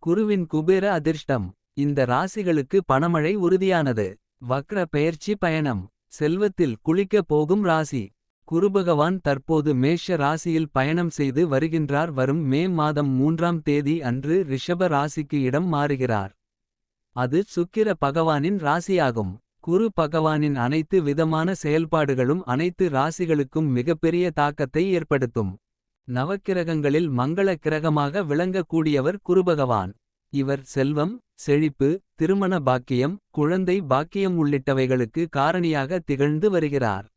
குருவின் குபேர அதிர்ஷ்டம். இந்த ராசிகளுக்கு பணமழை உறுதியானது. வக்ர பெயர்ச்சி பயணம். செல்வத்தில் குளிக்க போகும் ராசி. குருபகவான் தற்போது மேஷ ராசியில் பயணம் செய்து வருகின்றார். வரும் மே மாதம் 3ஆம் தேதி அன்று ரிஷப ராசிக்கு இடம் மாறுகிறார். அது சுக்கிர பகவானின் ராசியாகும். குரு பகவானின் அனைத்து விதமான செயல்பாடுகளும் அனைத்து ராசிகளுக்கும் மிகப்பெரிய தாக்கத்தை ஏற்படுத்தும். நவக்கிரகங்களில் மங்கள கிரகமாக விளங்கக்கூடியவர் குருபகவான். இவர் செல்வம், செழிப்பு, திருமண பாக்கியம், குழந்தை பாக்கியம் உள்ளிட்டவைகளுக்கு காரணியாக திகழ்ந்து வருகிறார்.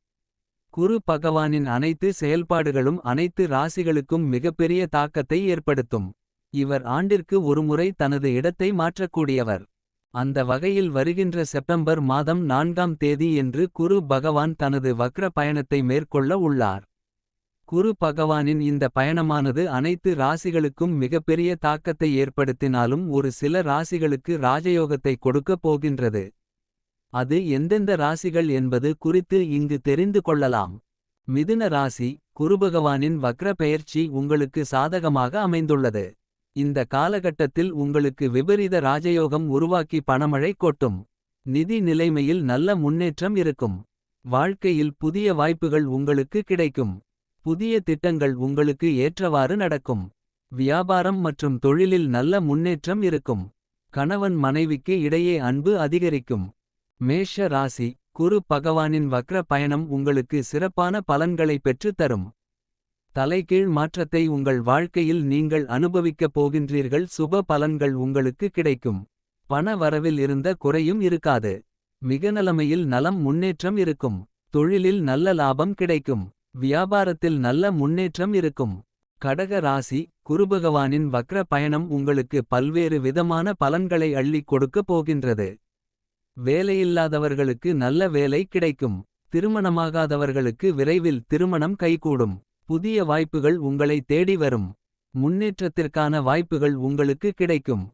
குரு பகவானின் அனைத்து செயல்பாடுகளும் அனைத்து ராசிகளுக்கும் மிகப்பெரிய தாக்கத்தை ஏற்படுத்தும். இவர் ஆண்டிற்கு ஒருமுறை தனது இடத்தை மாற்றக்கூடியவர். அந்த வகையில் வருகின்ற செப்டம்பர் மாதம் 4ஆம் தேதி என்று குரு பகவான் தனது வக்ர பயணத்தை மேற்கொள்ள உள்ளார். குரு பகவானின் இந்த பயணமானது அனைத்து ராசிகளுக்கும் மிகப்பெரிய தாக்கத்தை ஏற்படுத்தினாலும் ஒரு சில ராசிகளுக்கு ராஜயோகத்தை கொடுக்கப் போகின்றது. அது எந்தெந்த ராசிகள் என்பது குறித்து இங்கு தெரிந்து கொள்ளலாம். மிதுன ராசி. குருபகவானின் வக்ர பெயர்ச்சி உங்களுக்கு சாதகமாக அமைந்துள்ளது. இந்த காலகட்டத்தில் உங்களுக்கு விபரீத ராஜயோகம் உருவாக்கி பணமழை கொட்டும். நிதி நிலைமையில் நல்ல முன்னேற்றம் இருக்கும். வாழ்க்கையில் புதிய வாய்ப்புகள் உங்களுக்கு கிடைக்கும். புதிய திட்டங்கள் உங்களுக்கு ஏற்றவாறு நடக்கும். வியாபாரம் மற்றும் தொழிலில் நல்ல முன்னேற்றம் இருக்கும். கணவன் மனைவிக்கு இடையே அன்பு அதிகரிக்கும். மேஷ ராசி. குரு பகவானின் வக்ர பயணம் உங்களுக்கு சிறப்பான பலன்களை பெற்றுத் தரும். தலைகீழ் மாற்றத்தை உங்கள் வாழ்க்கையில் நீங்கள் அனுபவிக்கப் போகின்றீர்கள். சுப பலன்கள் உங்களுக்கு கிடைக்கும். பண வரவில் இருந்த குறையும் இருக்காது. மிகநலமையில் நலம் முன்னேற்றம் இருக்கும். தொழிலில் நல்ல லாபம் கிடைக்கும். வியாபாரத்தில் நல்ல முன்னேற்றம் இருக்கும். கடக ராசி. குருபகவானின் வக்ர பயணம் உங்களுக்கு பல்வேறு விதமான பலன்களை அள்ளிக் கொடுக்கப் போகின்றது. வேலையில்லாதவர்களுக்கு நல்ல வேலை கிடைக்கும். திருமணமாகாதவர்களுக்கு விரைவில் திருமணம் கைகூடும். புதிய வாய்ப்புகள் உங்களை தேடி வரும். முன்னேற்றத்திற்கான வாய்ப்புகள் உங்களுக்கு கிடைக்கும்.